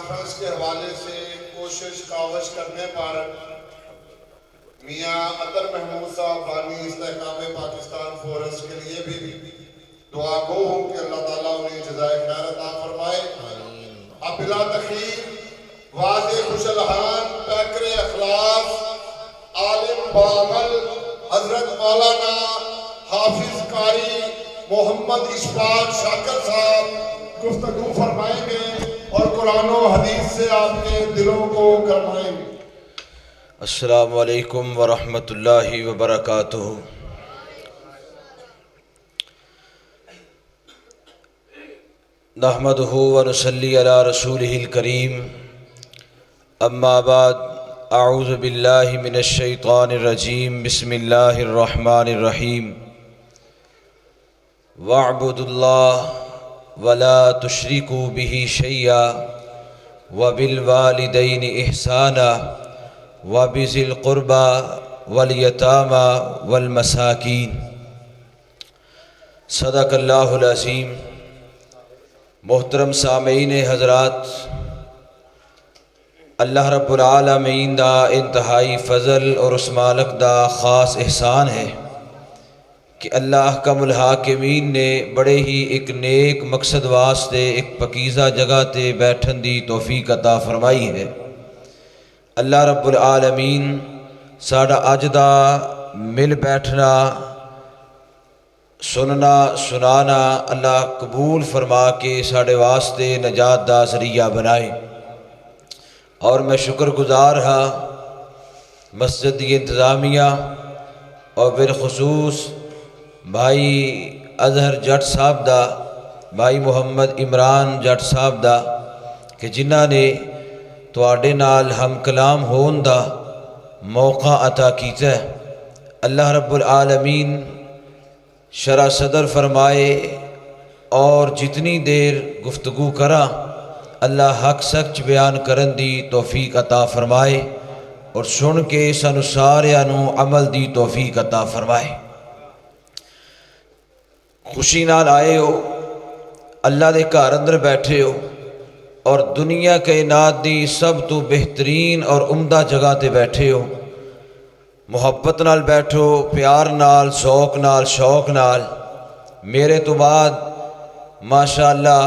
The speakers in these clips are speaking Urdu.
کانفرنس کے حوالے سے کوشش کاوش کرنے پر میاں اطہر محمود صاحب بانی استحکام پاکستان فورس کے لیے بھی دعا گو ہوں کہ اللہ تعالیٰ انہیں جزائے خیر عطا فرمائے۔ اب بلا تخیر واضح خوش الحان پیکر اخلاص عالم بعمل حضرت مولانا حافظ قاری محمد اشفاق شاکر صاحب گفتگو فرمائیں گے اور قرآن و حدیث سے آپ کے دلوں کو گرمائیں گے۔ السلام علیکم ورحمۃ اللہ وبرکاتہ۔ نحمدہ ونصلی علی رسولہ الکریم، اما بعد، اعوذ باللہ من الشیطان الرجیم، بسم اللہ الرحمن الرحیم۔ وَاعْبُدُوا اللَّهَ وَلَا تُشْرِكُوا بِهِ شَيْئًا وَبِالْوَالِدَيْنِ إِحْسَانًا وَبِذِي الْقُرْبَى وَالْيَتَامَى وَالْمَسَاكِينِ۔ صدق اللہ العظیم۔ محترم سامعین حضرات، اللہ رب العالمین دا انتہائی فضل اور اس مالک دا خاص احسان ہے کہ اللہ احکم الحاکمین نے بڑے ہی ایک نیک مقصد واسطے ایک پکیزہ جگہ تے بیٹھن دی توفیق عطا فرمائی ہے۔ اللہ رب العالمین ساڈا اج دا مل بیٹھنا سننا سنانا اللہ قبول فرما کے ساڈے واسطے نجات دا ذریعہ بنائے۔ اور میں شکر گزار ہاں مسجد کی انتظامیہ اور بالخصوص بھائی اظہر جٹ صاحب دا، بھائی محمد عمران جٹ صاحب دا کہ جنہاں نے تواڈے نال ہم کلام ہون دا موقع عطا کیتا ہے۔ اللہ رب العالمین شرح صدر فرمائے اور جتنی دیر گفتگو کرا اللہ حق سچ بیان کرن دی توفیق عطا فرمائے اور سن کے سانو ساریاں نو عمل دی توفیق عطا فرمائے۔ خوشی نال آئے ہو، اللہ دے گھر اندر بیٹھے ہو اور دنیا کائنات دی سب تو بہترین اور عمدہ جگہ تے بیٹھے ہو۔ محبت نال بیٹھو، پیار نال، ذوق نال، شوق نال۔ میرے تو بعد ماشاءاللہ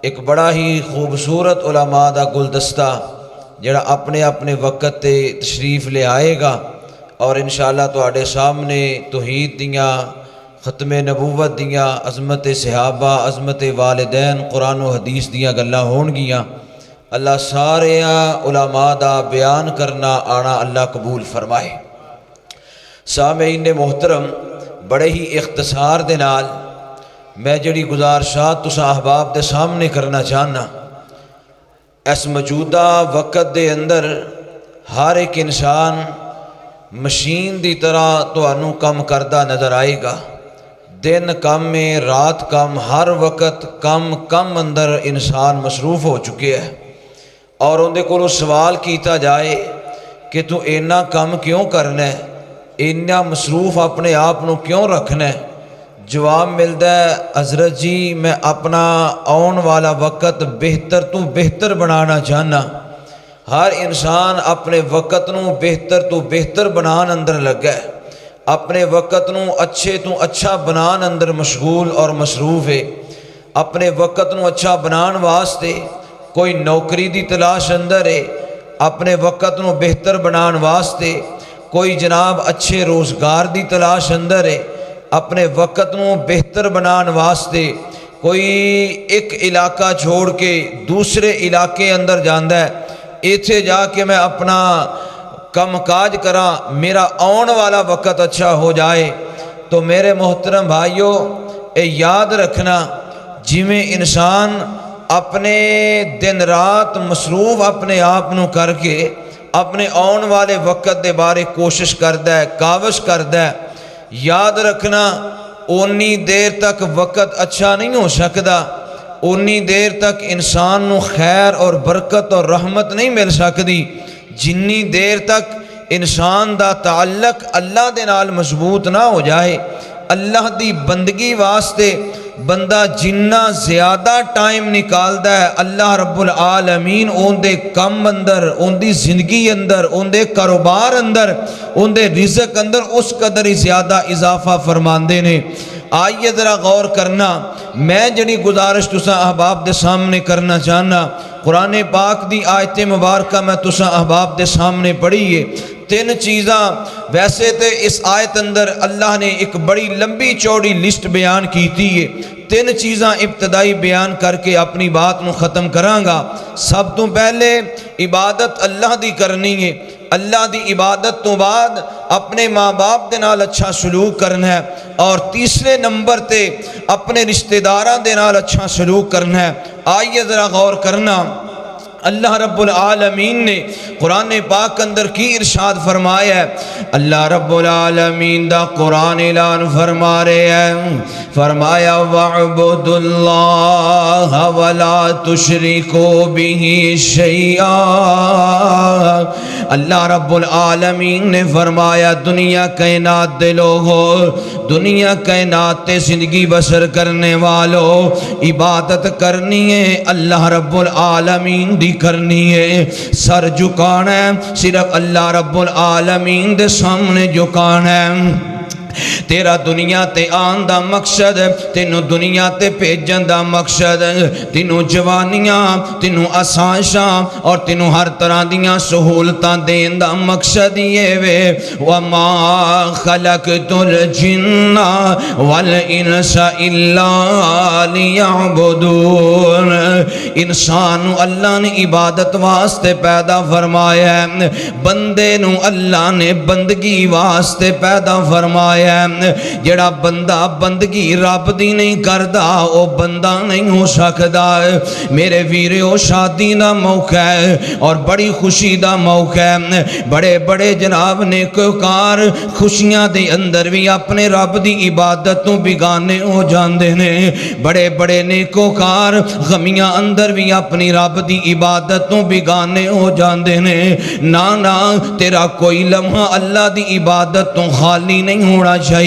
ایک بڑا ہی خوبصورت علماء دا گلدستہ جڑا اپنے اپنے وقت تے تشریف لے آئے گا اور انشاءاللہ تواڈے سامنے توحید دیاں، ختم نبوت دیاں، عظمت صحابہ، عظمت والدین، قرآن و حدیث دیاں گلاں ہون گیاں۔ اللہ سارے علماء دا بیان کرنا آنا اللہ قبول فرمائے۔ سامعین محترم، بڑے ہی اختصار دے نال میں جڑی گزارشات تساں احباب دے سامنے کرنا چاہنا۔ اس موجودہ وقت دے اندر ہر ایک انسان مشین دی طرح تانوں کم کردہ نظر آئے گا۔ دن کم میں، رات کم، ہر وقت کم اندر انسان مصروف ہو چکے ہے۔ اور اندے کولوں سوال کیتا جائے کہ تو اینا کم کیوں کرنا ہے، اینا مصروف اپنے آپ نو کیوں رکھنا ہے؟ جواب ملتا ہے حضرت جی میں اپنا آن والا وقت بہتر تو بہتر بنانا چاہنا۔ ہر انسان اپنے وقت نو بہتر تو بہتر بنان اندر لگا ہے، اپنے وقت نو اچھے تو اچھا بنان اندر مشغول اور مصروف ہے۔ اپنے وقت نو اچھا بنان واسطے کوئی نوکری دی تلاش اندر ہے، اپنے وقت نو بہتر بنان واسطے کوئی جناب اچھے روزگار دی تلاش اندر ہے، اپنے وقت نو بہتر بنان واسطے کوئی ایک علاقہ چھوڑ کے دوسرے علاقے اندر جاندا ہے، ایتھے جا کے میں اپنا کم کاج کراں، میرا آن والا وقت اچھا ہو جائے۔ تو میرے محترم بھائیوں، اے یاد رکھنا جویں انسان اپنے دن رات مصروف اپنے آپ نو کر کے اپنے آن والے وقت دے بارے کوشش کردا ہے، کاوش کردا ہے، یاد رکھنا اونی دیر تک وقت اچھا نہیں ہو سکدا، اونی دیر تک انسان نو خیر اور برکت اور رحمت نہیں مل سکدی جنی دیر تک انسان دا تعلق اللہ دے نال مضبوط نہ ہو جائے، اللہ دی بندگی واسطے بندہ جنہ زیادہ ٹائم نکالدا ہے اللہ رب العالمین اون دے کم اندر، اون دی زندگی اندر، اون دے کاروبار اندر، اون دے رزق اندر اس قدر ہی زیادہ اضافہ فرماندے نے۔ آئیے ذرا غور کرنا، میں جڑی گزارش تساں احباب دے سامنے کرنا چاہنا، قرآن پاک دی آیت مبارکہ میں تساں احباب دے سامنے پڑھیے۔ تین چیزاں ویسے تے اس آیت اندر اللہ نے ایک بڑی لمبی چوڑی لسٹ بیان کیتی ہے، تین چیزاں ابتدائی بیان کر کے اپنی بات نو ختم کراں گا۔ سب تو پہلے عبادت اللہ دی کرنی ہے، اللہ دی عبادت تو بعد اپنے ماں باپ دے نال اچھا سلوک کرنا ہے، اور تیسرے نمبر تے اپنے رشتہ داراں دے نال اچھا سلوک کرنا ہے۔ آئیے ذرا غور کرنا، اللہ رب العالمین نے قرآن پاک اندر کی ارشاد فرمایا ہے۔ اللہ رب العالمین دا قرآن اعلان فرما رہے ہیں، فرمایا وَاعْبُدُوا اللَّهَ وَلَا تُشْرِكُوا بِهِ شَيْئًا۔ اللہ رب العالمین نے فرمایا دنیا کائنات دے لوگو، دنیا کائنات تے زندگی بسر کرنے والو، عبادت کرنی ہے اللہ رب العالمین دی کرنی ہے، سر جھکانا ہے صرف اللہ رب العالمین دے سامنے جھکانا ہے۔ تیرا دنیا تے آن دا مقصد، تینوں دنیا تے بھیجن دا مقصد، تینوں جوانیاں، تینوں آسائشاں اور تینوں ہر طرح دیاں سہولتاں دین دا مقصد یہ وے وَمَا خَلَقْتُ الْجِنَّ وَالْإِنسَ إِلَّا لِيَعْبُدُونَ۔ انسان اللہ نے عبادت واسطے پیدا فرمایا ہے، بندے نو اللہ نے بندگی واسطے پیدا فرمایا ہے۔ جڑا بندہ بندگی رب دی نہیں کردا او بندہ نہیں ہو سکدا۔ میرے ویرو شادی دا موقع ہے اور بڑی خوشی دا موقع ہے، بڑے بڑے جناب نیکوکار خوشیاں دے اندر بھی اپنے رب دی عبادت تو بیگانے ہو جاندے نے، بڑے بڑے نیکوکار غمیاں اندر بھی اپنی رب دی عبادت تو بیگانے ہو جاندے نے۔ نا تیرا کوئی لمحہ اللہ دی عبادت تو خالی نہیں ہونا چاہیے،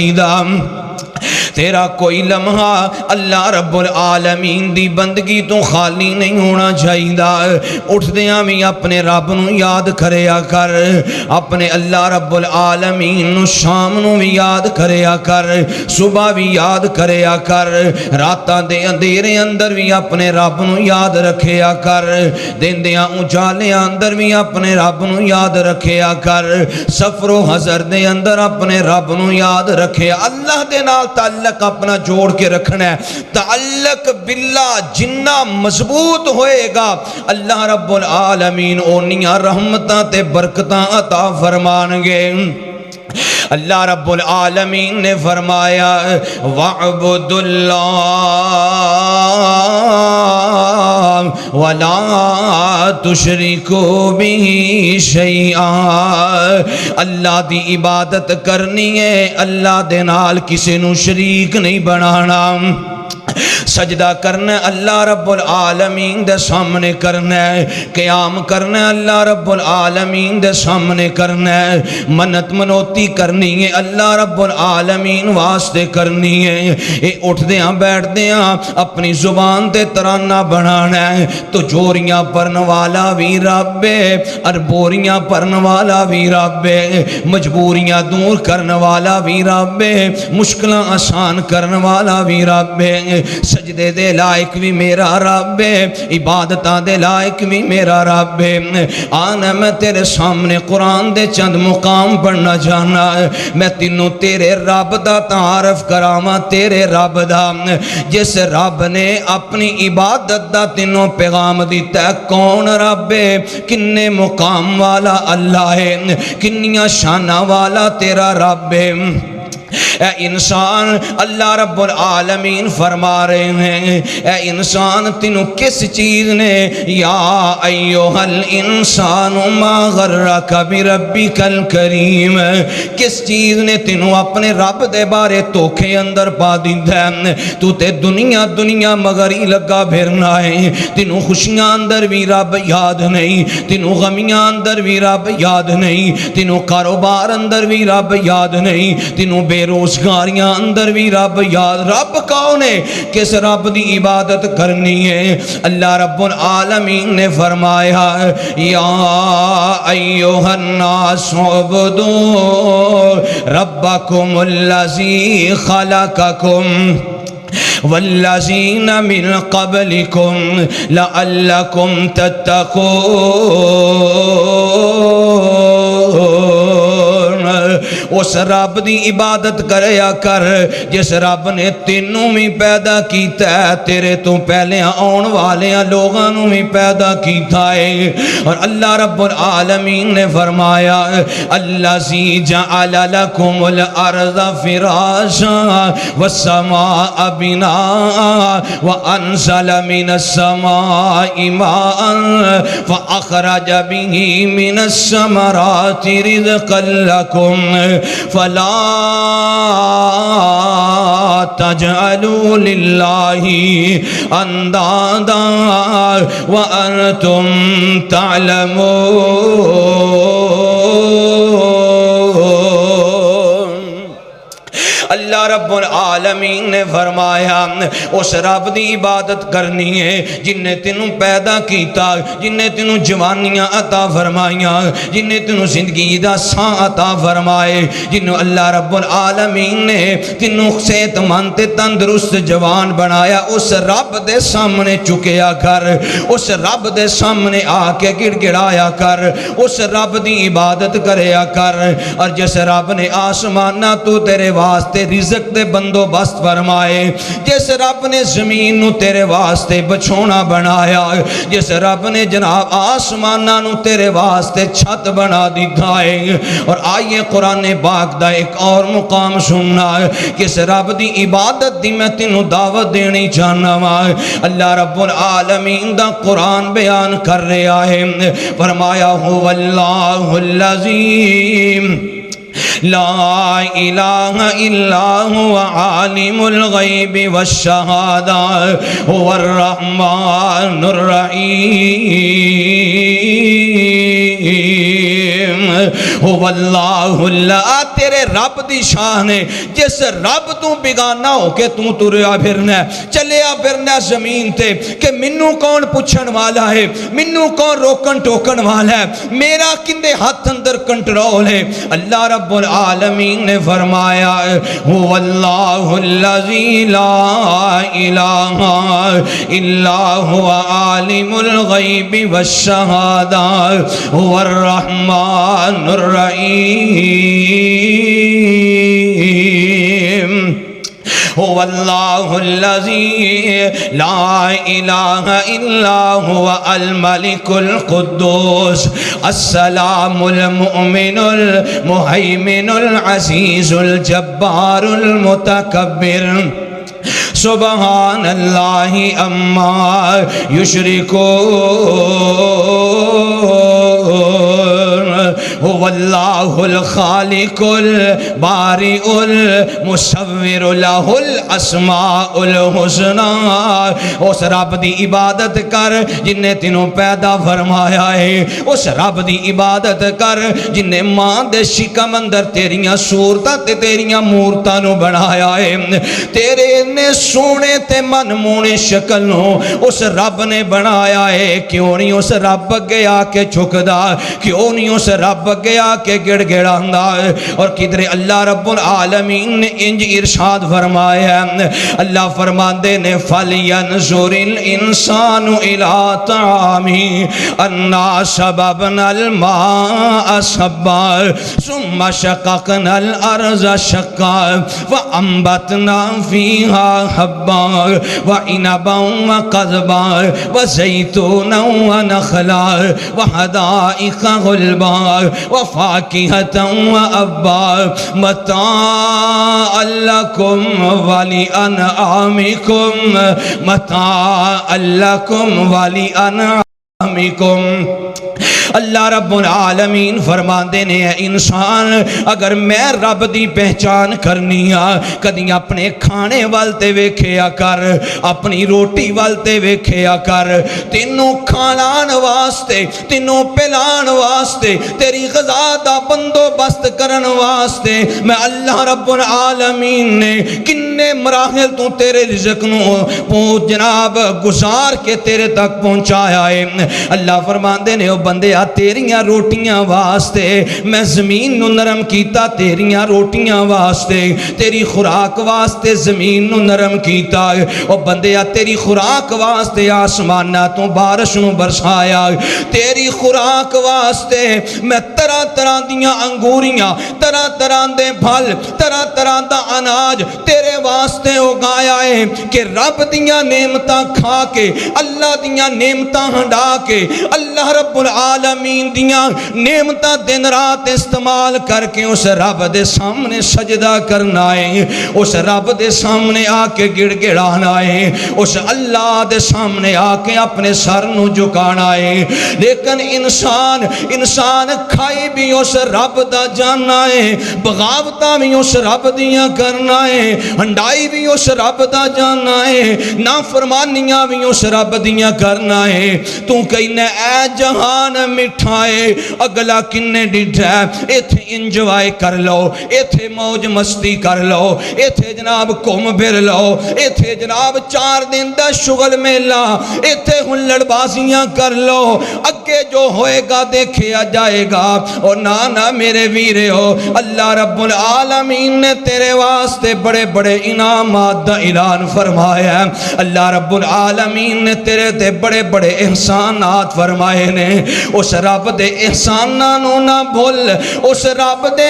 تیرا کوئی لمحہ اللہ رب العالمین دی بندگی تو خالی نہیں ہونا چاہیے۔ اٹھدیاں بھی اپنے رب نو یاد کریا کر، اپنے اللہ رب العالمین نو شام نو بھی یاد کریا کر، صبح بھی یاد کریا کر، راتاں دے اندھیرے اندر بھی اپنے رب نو یاد رکھیا کر، دن دیاں اجالیاں اندر بھی اپنے رب نو یاد رکھیا کر، سفر و حضر دے اندر اپنے رب نو یاد رکھیا۔ اللہ دے نال تعلق اپنا جوڑ کے رکھنا ہے، تعلق باللہ جنہ مضبوط ہوئے گا اللہ رب العالمین اونیاں رحمتاں تے برکتاں عطا فرمان گے۔ اللہ رب العالمین نے فرمایا وَاعْبُدُوا اللَّهَ وَلَا تُشْرِكُوا بِهِ شَيْئًا۔ اللہ دی عبادت کرنی ہے، اللہ دے نال کسی نو شریک نہیں بنانا۔ سجدہ کرنا اللہ رب العالمین دے سامنے کرنا ہے، قیام کرنا اللہ رب العالمین دے سامنے کرنا ہے، منت منوتی کرنی ہے اللہ رب العالمین واسطے کرنی ہے۔ اے اٹھ دیاں بیٹھ دیاں اپنی زبان تے ترانہ بنانا ہے، تو جوریاں پرن والا بھی رب ہے، اربوریاں پرن والا بھی رب ہے، مجبوریاں دور کرن والا بھی رب ہے، مشکلاں آسان کرن والا بھی رب ہے، سجدے دے لائق بھی میرا رب ہے، عبادتاں دے لائق بھی میرا رب ہے۔ آنا میں تیرے سامنے قرآن دے چند مقام پڑھنا چاہنا ہے، میں تینوں تیرے رب دا تعارف کراما، تیرے رب دا جس رب نے اپنی عبادت دا تینوں پیغام دیتا ہے۔ کون رب ہے، کنے مقام والا اللہ ہے، کنیاں شانہ والا تیرا رب ہے۔ اے انسان اللہ رب العالمین فرما رہے ہیں، اے انسان تینوں کس چیز نے یا ایوہ الانسان ما غرک بربک الکریم، کس چیز نے تینوں اپنے رب دے بارے توکھے اندر پا دیندہ ہے؟ تو تے دنیا مگر ہی لگا بھرنا ہے، تینوں خوشیاں اندر بھی رب یاد نہیں، تینوں غمیاں اندر بھی رب یاد نہیں، تینوں کاروبار اندر بھی رب یاد نہیں، تینوں بے روز روزگاریاں اندر بھی رب یاد. رب کون ہے؟ کس رب دی عبادت کرنی ہے؟ اللہ رب العالمین نے فرمایا یا ایھا الناس اعبدوا ربکم الذی خلقکم والذین من قبلکم لعلکم تتقون. اس رب دی عبادت کریا کر جس رب نے تینوں بھی پیدا کیتا ہے, تیرے تو پہلے آن والے لوگاں نوں بھی پیدا کیتا ہے. اور اللہ رب العالمین نے فرمایا الذی جعل لکم الارض فراشا والسماء بناء وانزل من السماء ماء فاخرج به من الثمرات رزقا لکم فلا تجعلوا للہ اندادا وانتم تعلمون. اللہ رب العالمین نے فرمایا اس رب دی عبادت کرنی ہے جن نے تینوں پیدا کیتا, جن نے تینوں جوانیاں عطا فرمائیاں, جن نے تینوں زندگی دا ساں عطا فرمائے, جنہوں اللہ رب العالمین نے تینوں صحت مند تے تندرست جوان بنایا. اس رب دے سامنے چکیا کر, اس رب دے سامنے آ کے گڑ گڑایا کر, اس رب دی عبادت کریا کر. اور جس رب نے آسمانہ تو تیرے واسطے رزق دے بندوبست فرمائے, جس رب نے زمین نو تیرے واسطے بچھونا بنایا, جس رب نے جناب آسمانہ نو تیرے واسطے چھت بنا دیتا ہے. اور آئیے قرآن پاک دا ایک اور مقام سننا ہے, کس رب دی عبادت دی میں تینوں دعوت دینی چاہنا ہوں. اللہ رب العالمین دا قرآن بیان کر رہا ہے, فرمایا هو اللہ الذی لا الہ الا هو عالم الغیب والشہادہ هو الرحمن الرحیم هو اللہ اللہ. تیرے رب دی شان ہے جس رب تو بیگانہ ہو کے تو تریا پھرنا ہے, چلیا پھرنا ہے زمین تے کہ منو کون پوچھن والا ہے, منو کون روکن ٹوکن والا ہے, میرا کندے ہاتھ اندر کنٹرول ہے. اللہ رب العالمین نے فرمایا هو اللہ الذی لا الہ الا هو عالم الغیب والشہادہ هو الرحمن الرحیم. هو اللہ الذی لا الہ الا هو الملک القدوس السلام المؤمن المہیمن العزیز الجبار المتکبر سبحان اللہ اما یشرکون. هو اللہ الخالق البارئ المصور له الاسماء الحسنى. اس رب دی عبادت کر جن نے تینوں پیدا فرمایا ہے, اس رب دی عبادت کر جن نے ماں دے شکم اندر تیریاں صورتاں تے تیریاں مورتاں نو بنایا ہے. تیرے نے سونے تے من مونے شکل نو اس رب نے بنایا ہے. کیوں نہیں اس رب اگے آ کے چھکدا, کیوں نہیں اس رب اگے آ کے گڑ گڑاندا. اور کدھر اللہ رب العالمین نے انج ارشاد فرمایا, اللہ فرماندے نے فَلْيَنْظُرِ الْإِنسَانُ إِلَىٰ طَعَامِهِ أَنَّا صَبَبْنَا الْمَاءَ صَبًّا ثُمَّ شَقَقْنَا الْأَرْضَ شَقًّا وَأَنبَتْنَا فِيهَا حَبًّا وَعِنَبًا وَقَضْبًا وَزَيْتُونًا وَنَخْلًا وَحَدَائِقَ غُلْبًا وَفَاكِهَةً وَأَبًّا مَتَاعًا لَكُمْ وَلِأَنْعَامِكُمْ مَتَاعًا لَكُمْ وَلِأَنْعَامِكُمْ. اللہ رب العالمین فرماندے نے اے انسان اگر میں رب دی پہچان کرنی کدی اپنے کھانے والتے ویکھیا کر اپنی روٹی والتے ویکھیا کر تینوں کھانان واسطے تینوں پلان واسطے تیری غذا دا بندوبست کرن واسطے میں اللہ رب العالمین نے کنے مراحل تو تیرے رزق نو جناب گزار کے تیرے تک پہنچایا ہے اللہ فرماندے نے او بندیا تیریاں روٹیاں واسطے میں زمین نو نرم کیتا تیریاں روٹیاں واسطے تیری خوراک واسطے زمین نو نرم کیتا او بندیا تیری خوراک واسطے آسمانہ تو بارش نو برسایا تیری خوراک واسطے میں طرح طرح دیاں انگوریاں طرح طرح دے پھل طرح طرح دا اناج تیرے واسطے اگایا ہے کہ رب دیاں نعمتاں کھا کے اللہ دیاں نعمتاں ہنڈا کے اللہ رب العالمین دیاں نعمتاں دن رات استعمال کر کے اس رب دے سامنے سجدہ کرنا ہے اس رب دے سامنے آ کے گڑ گڑانا ہے اس اللہ دے سامنے آ کے اپنے سر نو جھکانا ہے لیکن انسان کھائی بھی اس رب دا جاننا ہے بغاوتاں بھی اس رب دیاں کرنا ہے ہنڈائی بھی اس رب دا جاننا ہے نافرمانیاں بھی اس رب دیاں کرنا ہے تو کہنا اے جہان مٹھائے اگلا کنے ڈیٹھا ہے ایتھے انجوائے کر لو ایتھے موج مستی کر لو ایتھے جناب کم پھر لو ایتھے جناب 4 دن دا شغل میلا ایتھے ہلڑ بازیاں کر لو اگے جو ہوئے گا دیکھیا جائے گا اور نانا میرے ویرے ہو اللہ رب العالمین نے تیرے واسطے بڑے بڑے انعامات دا اعلان فرمایا ہے اللہ رب العالمین نے تیرے تے بڑے بڑے احسانات فرمائے نے اس رب دے احساناں نو نہ بھول اس رب دے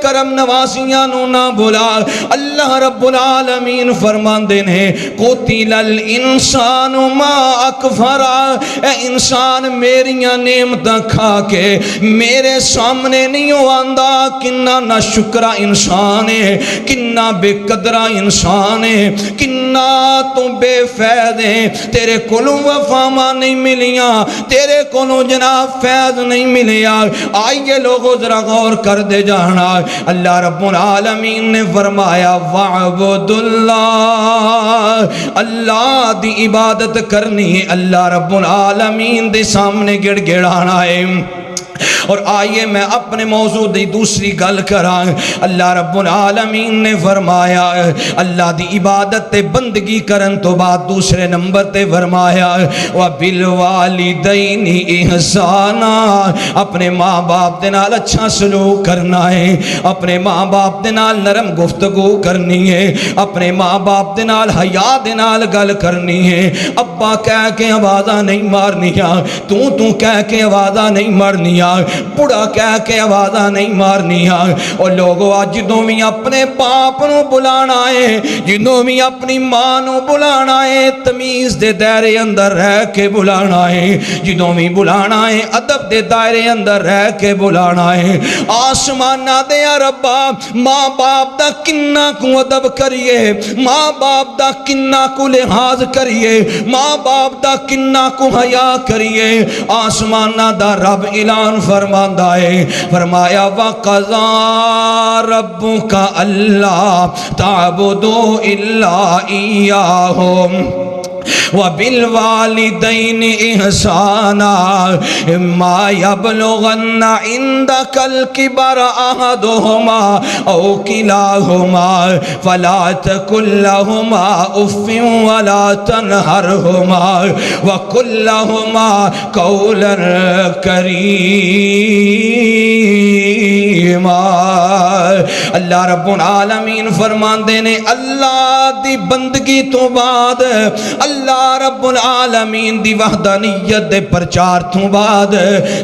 کرم نوازیاں نو نہ بھولا اللہ رب العالمین فرماندے نے قتل الانسان ما اکفرا اے انسان میریاں نعمتاں کھا کے میرے سامنے نہیں آندا کنا نہ شکرہ انسان ہے کنا بے قدرہ انسان ہے کنا تو بے فیض ہے تیرے کولوں وفاما نہیں ملیاں تیرے کولوں جناب فیض نہیں ملیا آئیے لوگوں ذرا غور کر دے جانا اللہ رب العالمین نے فرمایا وَعْبُدُ اللَّهِ اللہ دی عبادت کرنی ہے اللہ رب العالمین دے سامنے گڑ گڑانا ہے اور آئیے میں اپنے موضوع دی دوسری گل کراں اللہ رب العالمین نے فرمایا اللہ دی عبادت تے بندگی کرن تو بعد دوسرے نمبر تے فرمایا وَبِالْوَالِدَيْنِ إِحْسَانًا اپنے ماں باپ دے نال اچھا سلوک کرنا ہے اپنے ماں باپ دے نال نرم گفتگو کرنی ہے اپنے ماں باپ دے نال حیا دے نال گل کرنی ہے ابا کہہ کے آوازاں نہیں مارنیاں تو کہہ کے آوازاں نہیں مارنیاں بڑا کہہ کے آوازاں نہیں مارنیاں اور لوگوں آج جدوں بھی اپنے باپ نو بلانا ہے جدوں بھی اپنی ماں نو بلانا ہے تمیز دے دائرے اندر رہ کے بلانا ہے جدوں بھی بلانا ہے ادب دے دائرے اندر رہ کے بلانا ہے آسمانہ دے ربا ماں باپ دا کنا کو ادب کریے ماں باپ دا کنا کو لحاظ کریے ماں باپ دا کنا کو حیا کریے آسمانہ دا رب اعلان فرماندہ ہے فرمایا وَقَضَىٰ رَبُّكَ أَلَّا تَعْبُدُوا إِلَّا إِيَّاهُ وَبِالْوَالِدَيْنِ إِحْسَانًا إِمَّا يَبْلُغَنَّ عِندَكَ الْكِبَرَ أَحَدُهُمَا أَوْ كِلَاهُمَا فَلَا تَقُل لَّهُمَا أُفٍّ وَلَا تَنْهَرْهُمَا وَقُل لَّهُمَا قَوْلًا كَرِيمًا اللہ رب العالمین فرماندے نے اللہ دی بندگی تو بعد اللہ رب العالمین دی وحدانیت دے پرچار تو بعد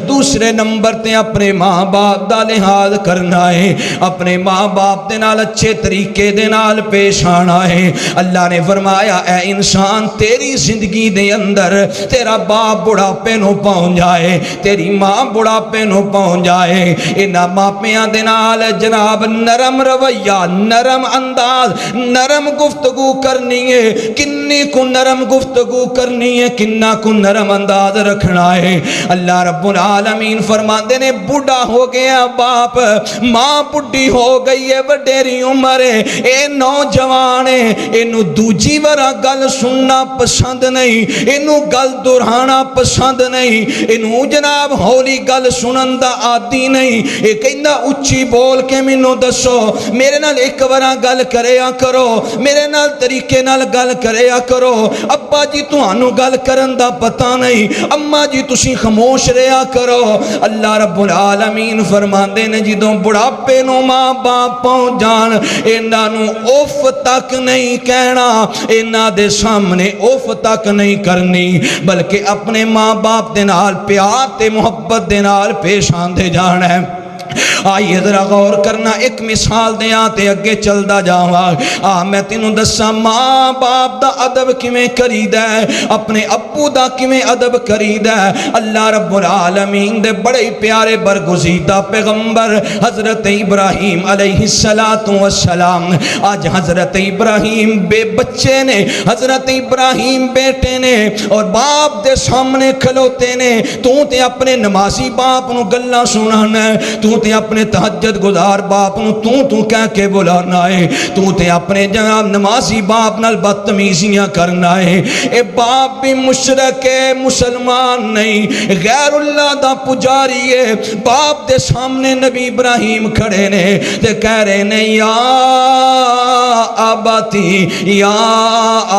دوسرے نمبر تے اپنے ماں باپ دا لحاظ کرنا ہے اپنے ماں باپ دے نال اچھے طریقے دے نال پیش آنا ہے اللہ نے فرمایا اے انسان تیری زندگی دے اندر تیرا باپ بڑھاپے نو پہنچ جائے تیری ماں بڑھاپے نو پہنچ جائے انہاں ماپیاں دے نال جناب نرم رویہ نرم انداز نرم گفتگو کرنی ہے کنی کو نرم گفتگو کرنی ہے کنہ کو نرم انداز رکھنا ہے۔ اللہ رب العالمین فرماندے نے بڑھا ہو گیا باپ، ماں بڑھی ہو گئی ہے، وڈیری عمر ہے، اے نوجوان ہے، اینو دوجی ورا گل سننا پسند نہیں، اینو گل دہرانا پسند نہیں، اینو جناب ہولی گل سنن دا عادی نہیں، اے کہندا اچھی بول کے مینوں دسو، میرے نال ایک ورا گل کریا کرو، میرے نال طریقے نال گل کریا کرو، ابا جی تہانوں گل کرن دا پتہ نہیں، اما جی تسی خاموش رہیا کرو۔ اللہ رب العالمین فرماندے نے جدوں بڑھاپے نو ماں باپ پہنچ جان، انہاں نو اوف تک نہیں کہنا، انہاں دے سامنے اوف تک نہیں کرنی، بلکہ اپنے ماں باپ دے نال پیار تے محبت دے نال پیش آندے جانا ہے۔ آئیے ذرا غور کرنا، ایک مثال دیاں تے اگے چلدا جاواں۔ میں تینوں دساں ماں باپ دا ادب کیویں کریدا ہے، اپنے ابو دا کیویں ادب کریدا ہے۔ اللہ رب العالمین دے بڑے پیارے برگزیدہ پیغمبر حضرت ابراہیم علیہ السلام، آج حضرت ابراہیم بے بچے نے، حضرت ابراہیم بیٹے نے، اور باپ دے سامنے کھلوتے نے، تو تے اپنے نمازی باپ نو گلاں سنانا ہے، تو تے اپنے تہجد گزار باپ نو تو کہہ کے بلانا ہے، تو تے اپنے جناب نمازی باپ نال بدتمیزیاں کرنا ہے۔ اے باپ بھی مشرک ہے، مسلمان نہیں، غیر اللہ دا پجاری ہے۔ باپ دے سامنے نبی ابراہیم کھڑے نے تے کہہ رہے نے یا آباتی یا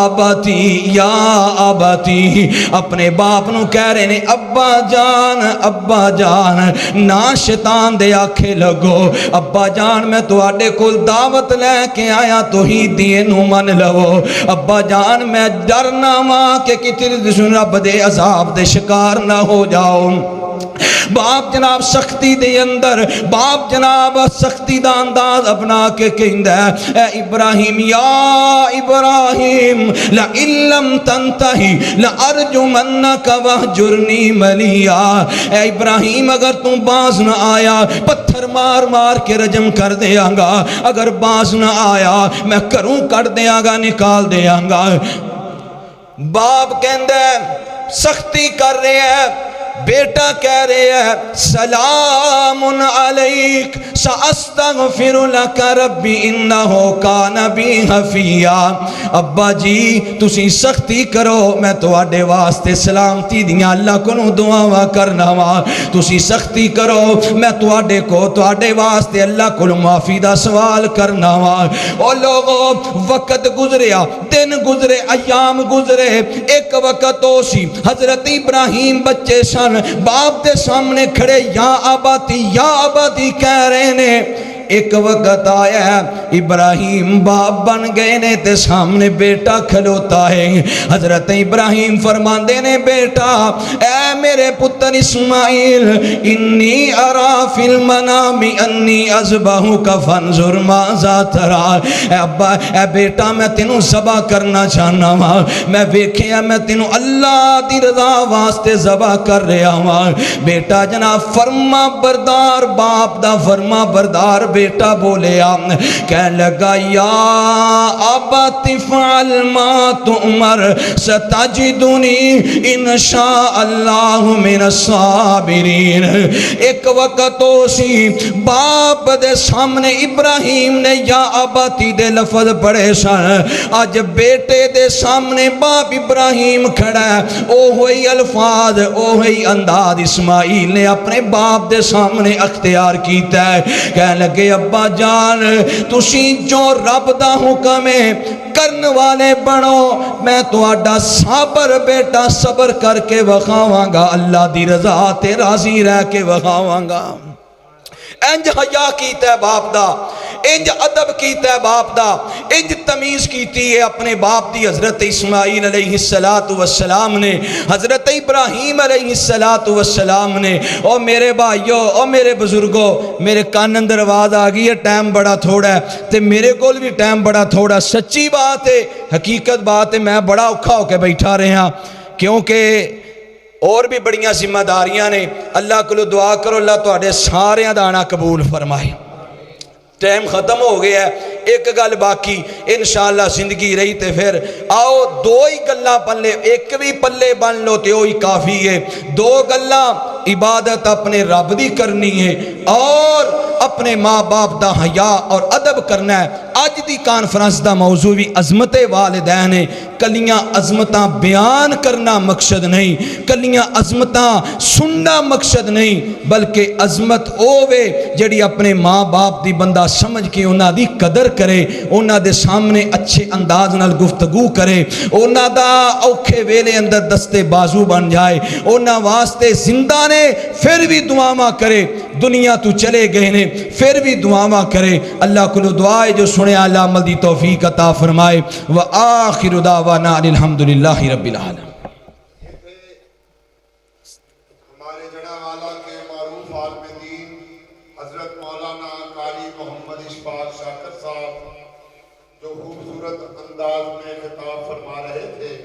آباتی یا آباتی، اپنے باپ نو کہہ رہے نے ابا جان نا شیطان دے آکھے لگو، ابا جان میں تو آڈے کل دعوت لے کے آیا تو ہی دیے نو من لو، ابا جان میں ڈرنا ماں کہ کتنی رب دے عذاب دے شکار نہ ہو جاؤ۔ باپ جناب سختی دے اندر، باپ جناب سختی دا انداز اپنا کے کہندا ہے اے ابراہیم یا ابراہیم لئن لم تنتہی لارجمنک وہجرنی ملیا، اے ابراہیم اگر تم باز نہ آیا پتھر مار مار کے رجم کر دیاں گا، اگر باز نہ آیا میں کروں کٹ دیاں گا، نکال دیاں گا۔ باپ کہندا ہے سختی کر رہے ہیں، بیٹا کہہ رہے ہیں سلام علیک ساستغفر لک ربی انہ کان بی حفیا، ابا جی تسی سختی کرو میں تو آڈے واسطے سلامتی دیاں اللہ کو نو دعاواں کرنا وا، تسی سختی کرو میں تو آڈے کو تو آڈے واسطے اللہ کو معافی دا سوال کرنا وا۔ او لوگو وقت گزریا، دن گزرے، ایام گزرے، ایک وقت ہو سی حضرت ابراہیم بچے سن، باپ دے سامنے کھڑے یا آبادی کہہ رہے نے، ایک وقت آیا ہے ابراہیم باپ بن گئے نے تے سامنے بیٹا کھلوتا ہے، حضرت ابراہیم فرماندے نے بیٹا اے میرے پتر اسماعیل انی ارا فی المنام انی اذبحک فانظر ماذا تری، اے ابا اے بیٹا میں تینوں ذبح کرنا چاہنا ہاں، میں ویکھیا میں تینوں اللہ دی رضا واسطے ذبح کر رہا ہاں۔ بیٹا جناب فرما بردار، باپ دا فرما بردار بیٹا بولے کہنے لگا یا ابت فعل ما تؤمر ستجدنی انشاء اللہ من الصابرین۔ ایک وقت ہو سی باپ دے سامنے ابراہیم نے یا ابتی دے لفظ پڑھے سن، آج بیٹے دے سامنے باپ ابراہیم کھڑا ہے، او ہوئی الفاظ او ہوئی انداز اسماعیل نے اپنے باپ دے سامنے اختیار کیتا ہے۔ کہنے لگے ابا جان تسی جو رب دا حکم ہے کرن والے بنو، میں تو آڈا صبر بیٹا صبر کر کے وکھاواں گا، اللہ دی رضا تے راضی رہ کے وکھاواں گا۔ انج حیا کیتا ہے باپ دا، انج ادب کیتا ہے باپ دا، انج تمیز کیتی ہے اپنے باپ دی حضرت اسماعیل علیہ السلام نے، حضرت ابراہیم علیہ السلام نے۔ او میرے بھائیو، او میرے بزرگو، میرے کان اندر آواز آگئی ہے ٹائم بڑا تھوڑا ہے تے میرے کول بھی ٹائم بڑا تھوڑا، سچی بات ہے، حقیقت بات ہے، میں بڑا اوکھا ہو کے بیٹھا رہا کیونکہ اور بھی بڑیاں ذمہ داریاں نے۔ اللہ کو دعا کرو اللہ تواڈے سارے دانا قبول فرمائے۔ ٹائم ختم ہو گیا ہے، ایک گل باقی انشاءاللہ زندگی رہی تے پھر آؤ دو ہی گلاں پلے ایک بھی پلے بن لو تے وہی کافی ہے دو گلاں عبادت اپنے رب دی کرنی ہے اور اپنے ماں باپ دا حیا اور ادب کرنا ہے اج دی کانفرنس دا موضوع بھی عظمت والدین ہے کلیاں عظمتاں بیان کرنا مقصد نہیں کلیاں عظمتاں سننا مقصد نہیں بلکہ عظمت ہووے جڑی اپنے ماں باپ دی بندہ سمجھ کے انہاں دی قدر کرے انہاں دے سامنے اچھے انداز نال گفتگو کرے انہاں دا اوکھے ویلے اندر دستے بازو بن جائے انہاں واسطے زندہ نے پھر بھی دعاواں کرے دنیا تو چلے گئے نے پھر بھی دعاواں کرے اللہ کو دعائے جو سنے اللہ عمل دی توفیق عطا فرمائے وآخر دعوانا الحمدللہ رب العالمین ہمارے جناب والا کے معروف عالم دین حضرت مولانا قاری محمد اشفاق شاکر صاحب جو خوبصورت انداز میں خطاب فرما رہے تھے